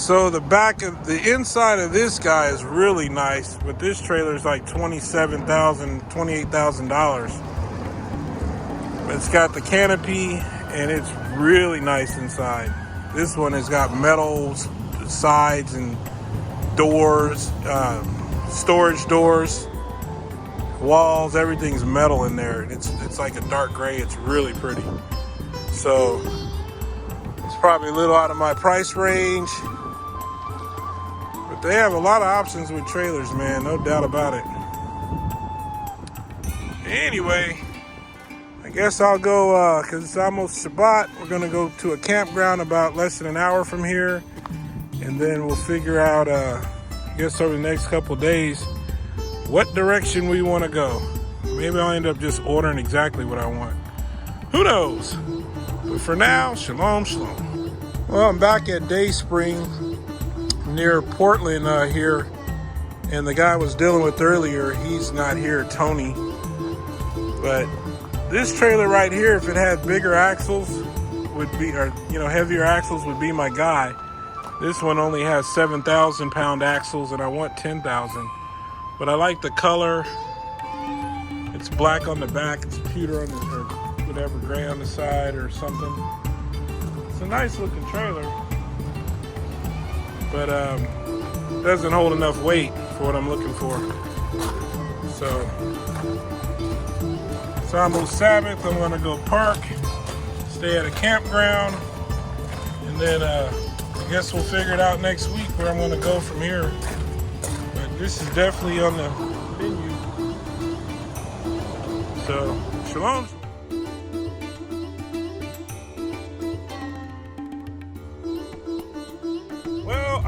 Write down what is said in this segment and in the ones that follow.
So the inside of this guy is really nice, but this trailer is like $28,000. It's got the canopy and it's really nice inside. This one has got metal sides and doors, storage doors, walls, everything's metal in there. It's like a dark gray. It's really pretty. So it's probably a little out of my price range. They have a lot of options with trailers, man, no doubt about it. Anyway, I guess I'll go, because it's almost Shabbat. We're going to go to a campground about less than an hour from here. And then we'll figure out, I guess over the next couple days, what direction we want to go. Maybe I'll end up just ordering exactly what I want. Who knows? But for now, shalom, shalom. Well, I'm back at Dayspring near Portland here, and the guy I was dealing with earlier, he's not here, Tony. But this trailer right here, if it had bigger axles, would be, or heavier axles, would be my guy. This one only has 7,000 pound axles, and I want 10,000. But I like the color. It's black on the back, it's pewter on the, or whatever, gray on the side or something. It's a nice looking trailer. But doesn't hold enough weight for what I'm looking for. So it's almost Sabbath. I'm gonna go park, stay at a campground, and then I guess we'll figure it out next week where I'm gonna go from here. But this is definitely on the menu. So shalom.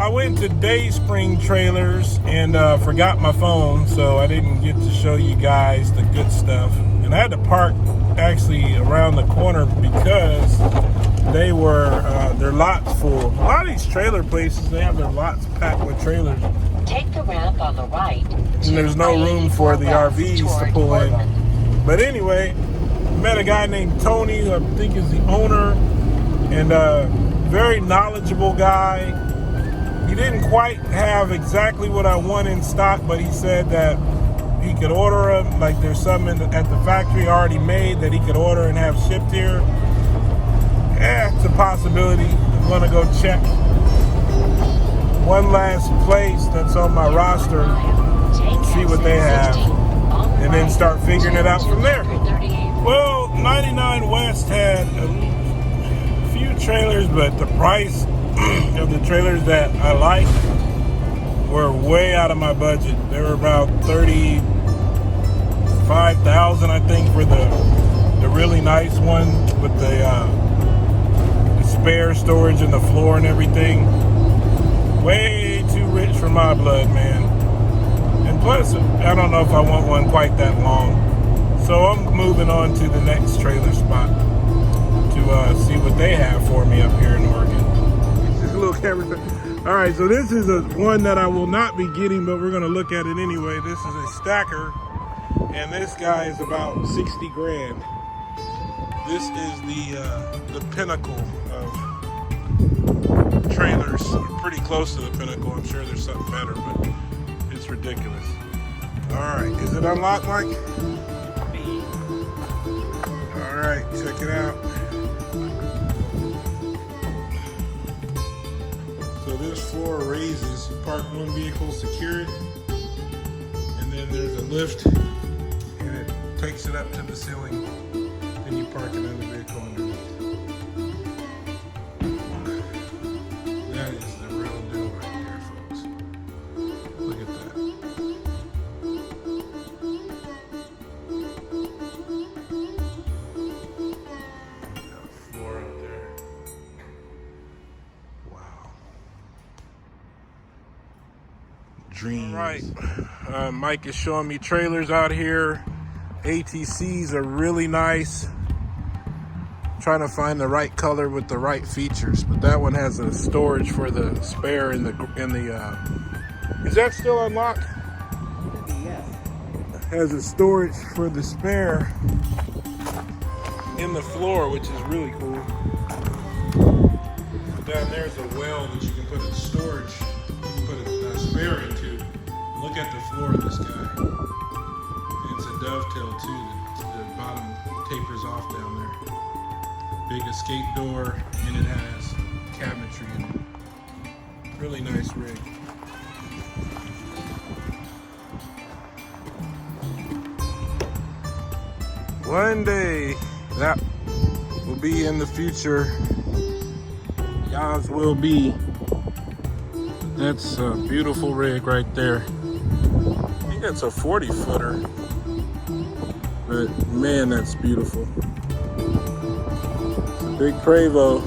I went to Dayspring Trailers and forgot my phone, so I didn't get to show you guys the good stuff. And I had to park actually around the corner because they were their lots full. A lot of these trailer places, they have their lots packed with trailers. Take the ramp on the right. And there's no room for the RVs to pull in. But anyway, met a guy named Tony, who I think is the owner, and very knowledgeable guy. He didn't quite have exactly what I want in stock, but he said that he could order them. Like there's some at the factory already made that he could order and have shipped here. Yeah, it's a possibility. I'm gonna go check one last place that's on my roster, see what they have, and then start figuring it out from there. Well, 99 West had a few trailers, but the price of the trailers that I like were way out of my budget. They were about $35,000, I think, for the really nice one with the spare storage in the floor and everything. Way too rich for my blood, man. And plus, I don't know if I want one quite that long. So I'm moving on to the next trailer spot to see what they have for me up here in Oregon. Little camera. All right, so this is one that I will not be getting, but we're going to look at it anyway. This is a stacker, and this guy is about 60 grand. This is the pinnacle of trailers. Pretty close to the pinnacle. I'm sure there's something better, but it's ridiculous. All right, is it unlocked, Mike? All right, check it out. So this floor raises, you park one vehicle secured, and then there's a lift, and it takes it up to the ceiling, then you park another vehicle underneath. That is the real deal right there, folks. Look at that. Floor up there. Wow. Dreams. Right. Mike is showing me trailers out here. ATCs are really nice. Trying to find the right color with the right features, but that one has a storage for the spare in the is that still unlocked? Yes. Has a storage for the spare in the floor, which is really cool. Down there's a well that you can put a storage, you can put a spare into. Look at the floor of this guy. It's a dovetail too. The bottom tapers off down there. Big escape door, and it has cabinetry in it. Really nice rig. One day that will be in the future. Yours will be. That's a beautiful rig right there. I think that's a 40-footer. But man, that's beautiful. It's a big Prevost.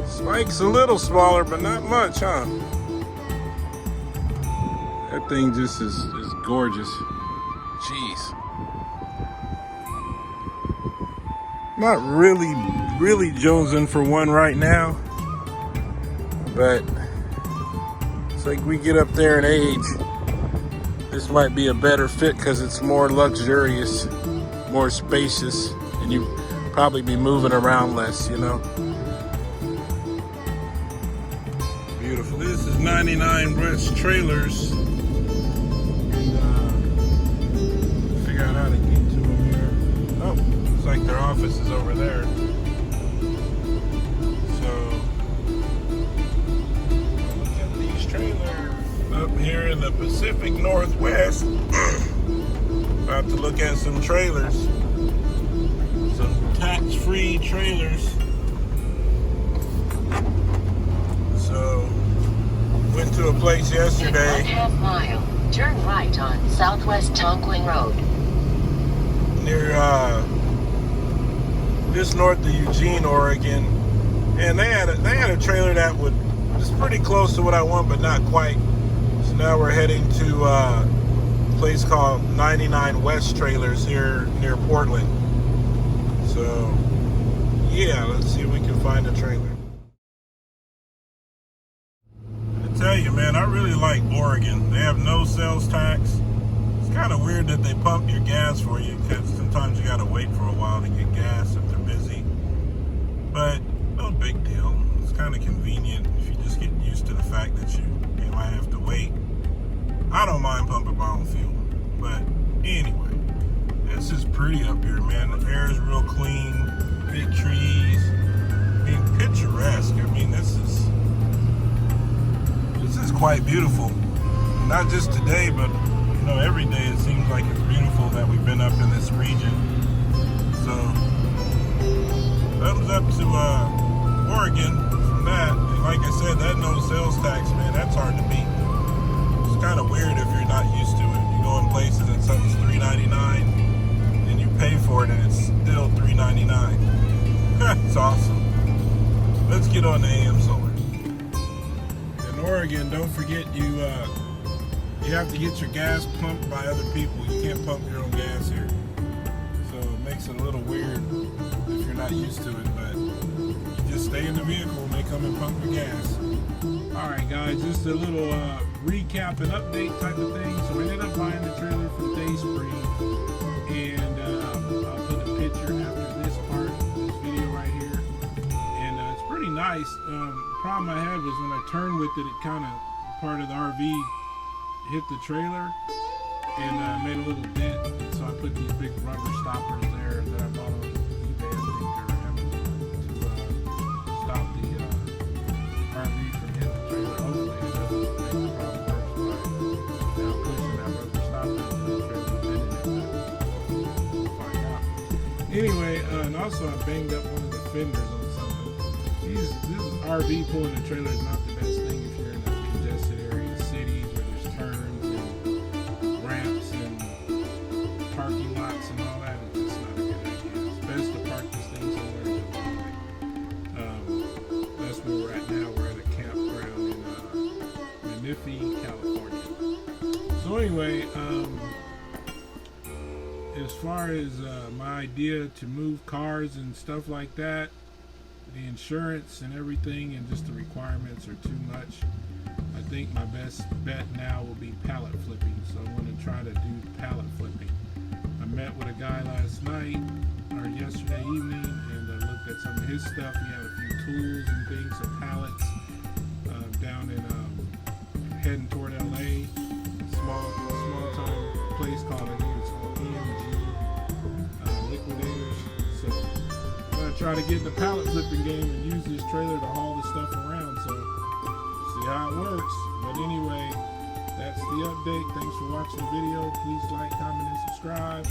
Spike's a little smaller, but not much, huh? That thing just is gorgeous. Jeez. Not really jonesing for one right now, but it's like we get up there in age, this might be a better fit because it's more luxurious, more spacious, and you probably be moving around less, you know. Beautiful. This is 99 West Trailers, and figure out how to get to them here. Oh. Like their office is over there. So look at these trailers up here in the Pacific Northwest. About to look at some trailers, some tax-free trailers. So went to a place yesterday. In 1/2 mile, turn right on Southwest Tonquin Road. Near just north of Eugene, Oregon, and they had a trailer that was pretty close to what I want, but not quite. So now we're heading to a place called 99 West Trailers here near Portland. So yeah, let's see if we can find a trailer. I tell you, man, I really like Oregon. They have no sales tax. It's kind of weird that they pump your gas for you because sometimes you got to wait for a while to get gas if they're busy. But no big deal. It's kind of convenient if you just get used to the fact that you might have to wait. I don't mind pumping my own fuel. But anyway, this is pretty up here, man. The air is real clean, big trees. I mean, picturesque. I mean, this is quite beautiful. Not just today, but you know, every day it seems like it's beautiful that we've been up in this region. So, thumbs up to Oregon from that. And like I said, that no sales tax, man, that's hard to beat. It's kind of weird if you're not used to it. You go in places and something's $3.99, and you pay for it, and it's still $3.99. It's awesome. Let's get on the AM Solar. In Oregon, don't forget you have to get your gas pumped by other people. You can't pump your own gas here. So it makes it a little weird if you're not used to it, but you just stay in the vehicle and they come and pump your gas. Alright guys, just a little recap and update type of thing. So we ended up buying the trailer from Dayspring, and I'll put a picture after this part, this video right here. And it's pretty nice. The problem I had was when I turned with it, it kind of, part of the RV hit the trailer and made a little dent, and so I put these big rubber stoppers there that I bought on eBay, I think, or Amazon, to stop the RV from hitting the trailer. Hopefully it doesn't make the problem worse by now pushing that rubber stopper into the trailer and bending it, but we'll find out. Anyway, and also I banged up one of the fenders on something. This RV pulling a trailer is not the best thing if you're in a congested area, cities where there's turns and ramps and parking lots and all that. It's just not a good idea. It's best to park this thing somewhere to that's where we're at now. We're at a campground in Menifee, California. So anyway, as far as my idea to move cars and stuff like that, the insurance and everything and just the requirements are too much. I think my best bet now will be pallet flipping, so I'm going to try to do pallet flipping. I met with a guy last night or yesterday evening and looked at some of his stuff. He had a few tools and things, some pallets, down in heading toward LA. Small time place called, I think it's called EMG Liquidators. So I'm gonna try to get in the pallet flipping game and use this trailer to haul this stuff around. So see how it works. But anyway, that's the update. Thanks for watching the video. Please like, comment, and subscribe.